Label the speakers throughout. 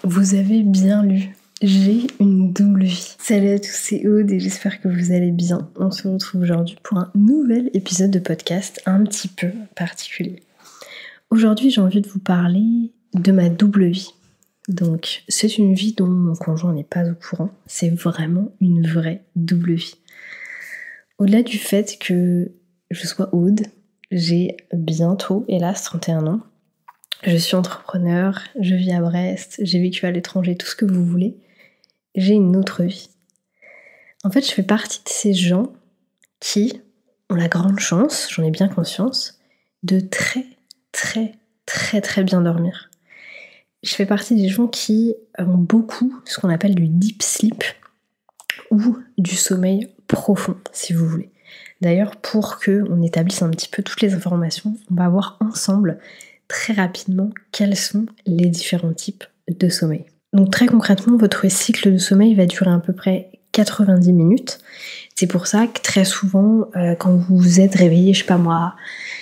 Speaker 1: Vous avez bien lu, j'ai une double vie. Salut à tous, c'est Aude et j'espère que vous allez bien. On se retrouve aujourd'hui pour un nouvel épisode de podcast un petit peu particulier. Aujourd'hui, j'ai envie de vous parler de ma double vie. Donc, c'est une vie dont mon conjoint n'est pas au courant. C'est vraiment une vraie double vie. Au-delà du fait que je sois Aude, j'ai bientôt, hélas, 31 ans. Je suis entrepreneur, je vis à Brest, j'ai vécu à l'étranger, tout ce que vous voulez. J'ai une autre vie. En fait, je fais partie de ces gens qui ont la grande chance, j'en ai bien conscience, de très bien dormir. Je fais partie des gens qui ont beaucoup ce qu'on appelle du deep sleep ou du sommeil profond, si vous voulez. D'ailleurs, pour qu'on établisse un petit peu toutes les informations, on va voir ensemble très rapidement quels sont les différents types de sommeil. Donc très concrètement, votre cycle de sommeil va durer à peu près 90 minutes. C'est pour ça que très souvent, quand vous vous êtes réveillé, je sais pas moi,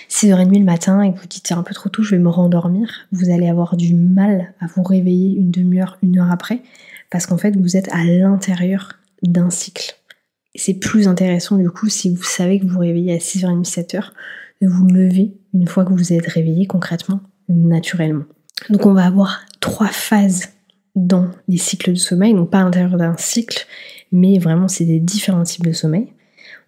Speaker 1: 6h30 le matin et que vous dites c'est un peu trop tôt, je vais me rendormir, vous allez avoir du mal à vous réveiller une demi-heure, une heure après, parce qu'en fait vous êtes à l'intérieur d'un cycle. C'est plus intéressant du coup si vous savez que vous vous réveillez à 6h30, 7h, de vous lever une fois que vous êtes réveillé concrètement, naturellement. Donc on va avoir 3 phases dans les cycles de sommeil, donc pas à l'intérieur d'un cycle, mais vraiment c'est des différents types de sommeil.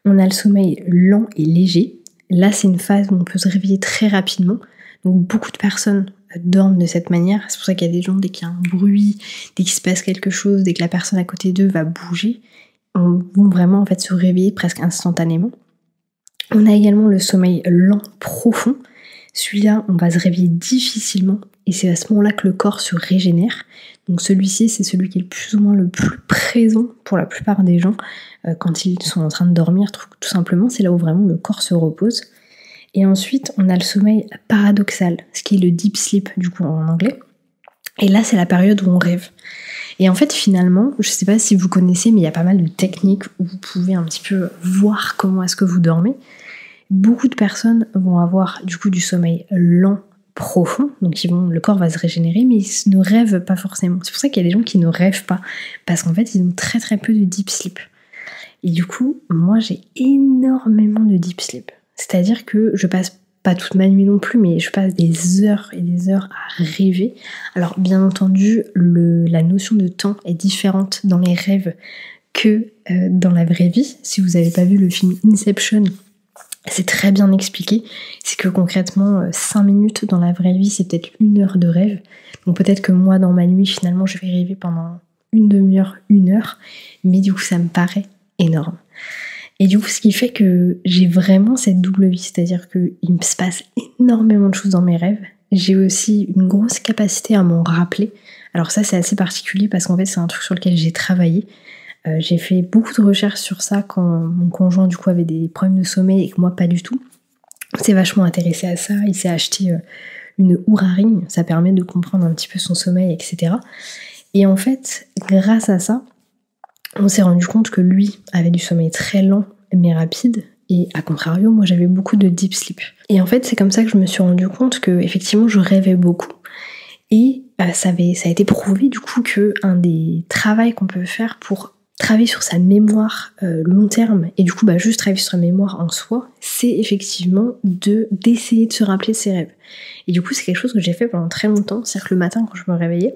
Speaker 1: On a le sommeil lent et léger. Là c'est une phase où on peut se réveiller très rapidement. Donc beaucoup de personnes dorment de cette manière. C'est pour ça qu'il y a des gens, dès qu'il y a un bruit, dès qu'il se passe quelque chose, dès que la personne à côté d'eux va bouger, on va vraiment en fait se réveiller presque instantanément. On a également le sommeil lent profond. Celui-là, on va se réveiller difficilement et c'est à ce moment-là que le corps se régénère. Donc celui-ci, c'est celui qui est le plus ou moins le plus présent pour la plupart des gens quand ils sont en train de dormir, tout simplement. C'est là où vraiment le corps se repose. Et ensuite, on a le sommeil paradoxal, ce qui est le deep sleep du coup en anglais. Et là, c'est la période où on rêve. Et en fait, finalement, je sais pas si vous connaissez, mais il y a pas mal de techniques où vous pouvez un petit peu voir comment est-ce que vous dormez. Beaucoup de personnes vont avoir du coup du sommeil lent, profond, donc le corps va se régénérer, mais ils ne rêvent pas forcément. C'est pour ça qu'il y a des gens qui ne rêvent pas, parce qu'en fait, ils ont très peu de deep sleep. Et du coup, moi, j'ai énormément de deep sleep. C'est-à-dire que je passe pas toute ma nuit non plus, mais je passe des heures et des heures à rêver. Alors bien entendu, la notion de temps est différente dans les rêves que dans la vraie vie. Si vous n'avez pas vu le film Inception, c'est très bien expliqué. C'est que concrètement, 5 minutes dans la vraie vie, c'est peut-être 1 heure de rêve. Donc peut-être que moi, dans ma nuit, finalement, je vais rêver pendant une demi-heure, 1 heure. Mais du coup, ça me paraît énorme. Et du coup, ce qui fait que j'ai vraiment cette double vie, c'est-à-dire qu'il se passe énormément de choses dans mes rêves. J'ai aussi une grosse capacité à m'en rappeler. Alors ça, c'est assez particulier parce qu'en fait, c'est un truc sur lequel j'ai travaillé. J'ai fait beaucoup de recherches sur ça quand mon conjoint du coup avait des problèmes de sommeil et que moi pas du tout. Il s'est vachement intéressé à ça, il s'est acheté une Oura Ring, ça permet de comprendre un petit peu son sommeil, etc. Et en fait, grâce à ça, on s'est rendu compte que lui avait du sommeil très lent mais rapide, et à contrario, moi j'avais beaucoup de deep sleep. Et en fait, c'est comme ça que je me suis rendu compte que effectivement je rêvais beaucoup. Et ça a été prouvé du coup que un des travaux qu'on peut faire pour travailler sur sa mémoire long terme, et du coup juste travailler sur sa mémoire en soi, c'est effectivement d'essayer de se rappeler de ses rêves. Et du coup c'est quelque chose que j'ai fait pendant très longtemps, c'est-à-dire que le matin quand je me réveillais,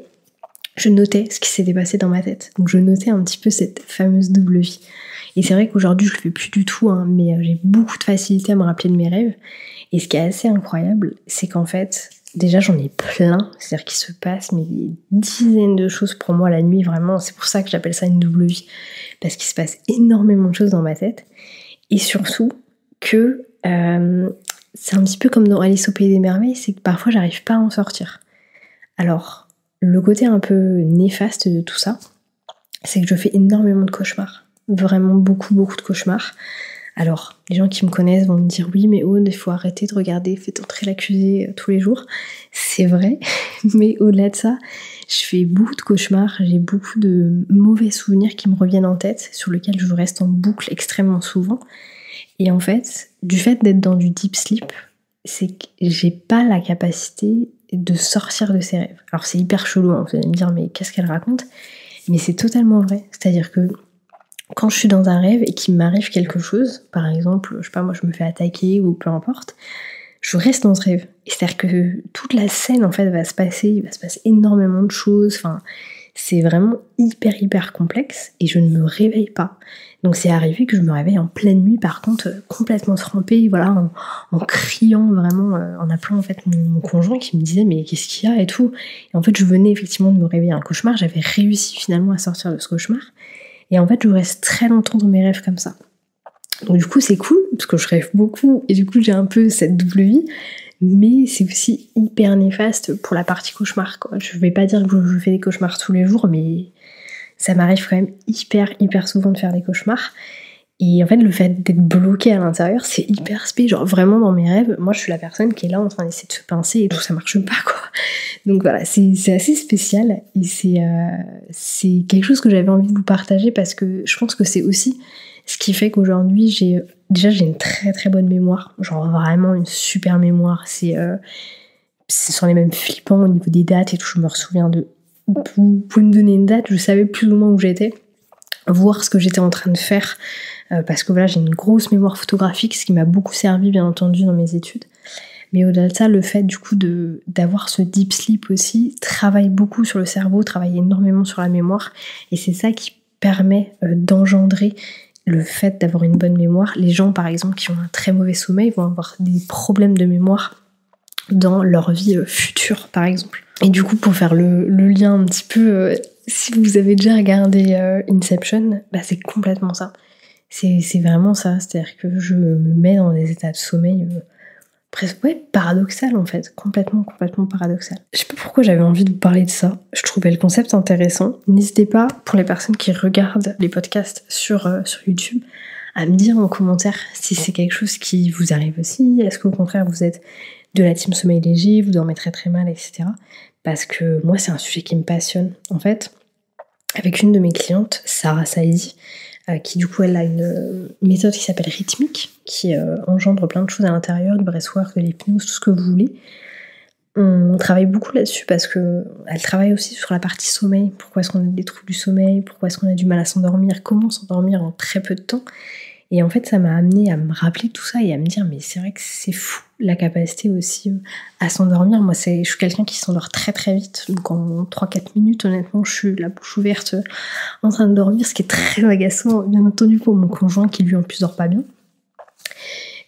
Speaker 1: je notais ce qui s'était passé dans ma tête. Donc je notais un petit peu cette fameuse double vie. Et c'est vrai qu'aujourd'hui je le fais plus du tout, mais j'ai beaucoup de facilité à me rappeler de mes rêves. Et ce qui est assez incroyable, c'est qu'en fait, déjà j'en ai plein, c'est-à-dire qu'il se passe mais des dizaines de choses pour moi la nuit, vraiment, c'est pour ça que j'appelle ça une double vie, parce qu'il se passe énormément de choses dans ma tête, et surtout que c'est un petit peu comme dans Alice au Pays des Merveilles, c'est que parfois j'arrive pas à en sortir. Alors, le côté un peu néfaste de tout ça, c'est que je fais énormément de cauchemars, vraiment beaucoup de cauchemars. Alors, les gens qui me connaissent vont me dire « Oui, mais Aude, il faut arrêter de regarder Faites entrer l'accusé tous les jours ». C'est vrai, mais au-delà de ça, je fais beaucoup de cauchemars, j'ai beaucoup de mauvais souvenirs qui me reviennent en tête, sur lesquels je reste en boucle extrêmement souvent. Et en fait, du fait d'être dans du deep sleep, c'est que j'ai pas la capacité de sortir de ses rêves. Alors c'est hyper chelou, hein, vous allez me dire mais qu'est-ce qu'elle raconte? Mais c'est totalement vrai, c'est-à-dire que quand je suis dans un rêve et qu'il m'arrive quelque chose, par exemple, je sais pas moi, je me fais attaquer ou peu importe, je reste dans ce rêve. Et c'est-à-dire que toute la scène en fait il va se passer énormément de choses, enfin c'est vraiment hyper complexe et je ne me réveille pas. Donc c'est arrivé que je me réveille en pleine nuit par contre complètement trempée, voilà, en criant vraiment, en appelant en fait mon conjoint qui me disait mais qu'est-ce qu'il y a et tout. Et en fait je venais effectivement de me réveiller un cauchemar, j'avais réussi finalement à sortir de ce cauchemar. Et en fait je reste très longtemps dans mes rêves comme ça. Donc du coup c'est cool parce que je rêve beaucoup et du coup j'ai un peu cette double vie. Mais c'est aussi hyper néfaste pour la partie cauchemar, quoi. Je vais pas dire que je fais des cauchemars tous les jours, mais ça m'arrive quand même hyper souvent de faire des cauchemars. Et en fait, le fait d'être bloqué à l'intérieur, c'est hyper spé. Genre vraiment dans mes rêves, moi je suis la personne qui est là en train d'essayer de se pincer et tout, ça marche pas, quoi. Donc voilà, c'est assez spécial et c'est quelque chose que j'avais envie de vous partager parce que je pense que c'est aussi ce qui fait qu'aujourd'hui j'ai une très bonne mémoire, genre vraiment une super mémoire. Ce sont les mêmes flippants au niveau des dates et tout, je me souviens de... Vous pouvez me donner une date, je savais plus ou moins où j'étais, voir ce que j'étais en train de faire, parce que voilà, j'ai une grosse mémoire photographique, ce qui m'a beaucoup servi bien entendu dans mes études. Mais au-delà de ça, le fait du coup d'avoir ce deep sleep aussi travaille beaucoup sur le cerveau, travaille énormément sur la mémoire, et c'est ça qui permet d'engendrer le fait d'avoir une bonne mémoire. Les gens par exemple qui ont un très mauvais sommeil vont avoir des problèmes de mémoire dans leur vie future par exemple. Et du coup pour faire le lien un petit peu, si vous avez déjà regardé Inception, bah c'est complètement ça. C'est vraiment ça, c'est-à-dire que je me mets dans des états de sommeil presque paradoxal en fait, complètement paradoxal. Je sais pas pourquoi j'avais envie de vous parler de ça, je trouvais le concept intéressant. N'hésitez pas, pour les personnes qui regardent les podcasts sur YouTube, à me dire en commentaire si c'est quelque chose qui vous arrive aussi, est-ce qu'au contraire vous êtes de la team sommeil léger, vous dormez très mal, etc. Parce que moi c'est un sujet qui me passionne. En fait, avec une de mes clientes, Sarah Saidi, qui du coup elle a une méthode qui s'appelle rythmique, qui engendre plein de choses à l'intérieur, du breathwork, de l'hypnose, tout ce que vous voulez. On travaille beaucoup là-dessus parce que elle travaille aussi sur la partie sommeil. Pourquoi est-ce qu'on a des troubles du sommeil, pourquoi est-ce qu'on a du mal à s'endormir, comment s'endormir en très peu de temps. Et en fait ça m'a amenée à me rappeler tout ça et à me dire mais c'est vrai que c'est fou la capacité aussi à s'endormir. Moi je suis quelqu'un qui s'endort très vite, donc en 3-4 minutes honnêtement je suis la bouche ouverte en train de dormir, ce qui est très agaçant bien entendu pour mon conjoint qui lui en plus dort pas bien.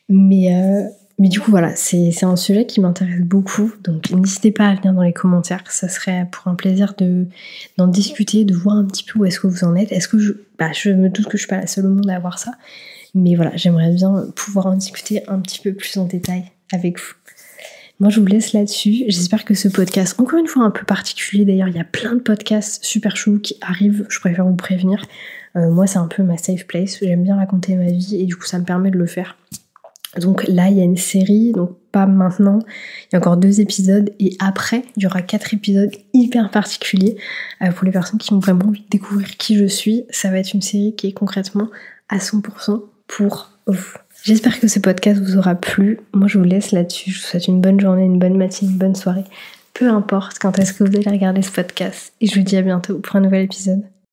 Speaker 1: Mais du coup voilà, c'est un sujet qui m'intéresse beaucoup, donc n'hésitez pas à venir dans les commentaires, ça serait pour un plaisir d'en discuter, de voir un petit peu où est-ce que vous en êtes. Est-ce que je me doute que je suis pas la seule au monde à avoir ça, mais voilà, j'aimerais bien pouvoir en discuter un petit peu plus en détail avec vous. Moi je vous laisse là-dessus, j'espère que ce podcast, encore une fois un peu particulier d'ailleurs, il y a plein de podcasts super chelous qui arrivent, je préfère vous prévenir. Moi c'est un peu ma safe place, j'aime bien raconter ma vie et du coup ça me permet de le faire. Donc là il y a une série, donc pas maintenant, il y a encore 2 épisodes et après il y aura 4 épisodes hyper particuliers pour les personnes qui ont vraiment envie de découvrir qui je suis. Ça va être une série qui est concrètement à 100% pour vous. J'espère que ce podcast vous aura plu. Moi je vous laisse là-dessus, je vous souhaite une bonne journée, une bonne matinée, une bonne soirée. Peu importe quand est-ce que vous allez regarder ce podcast. Et je vous dis à bientôt pour un nouvel épisode.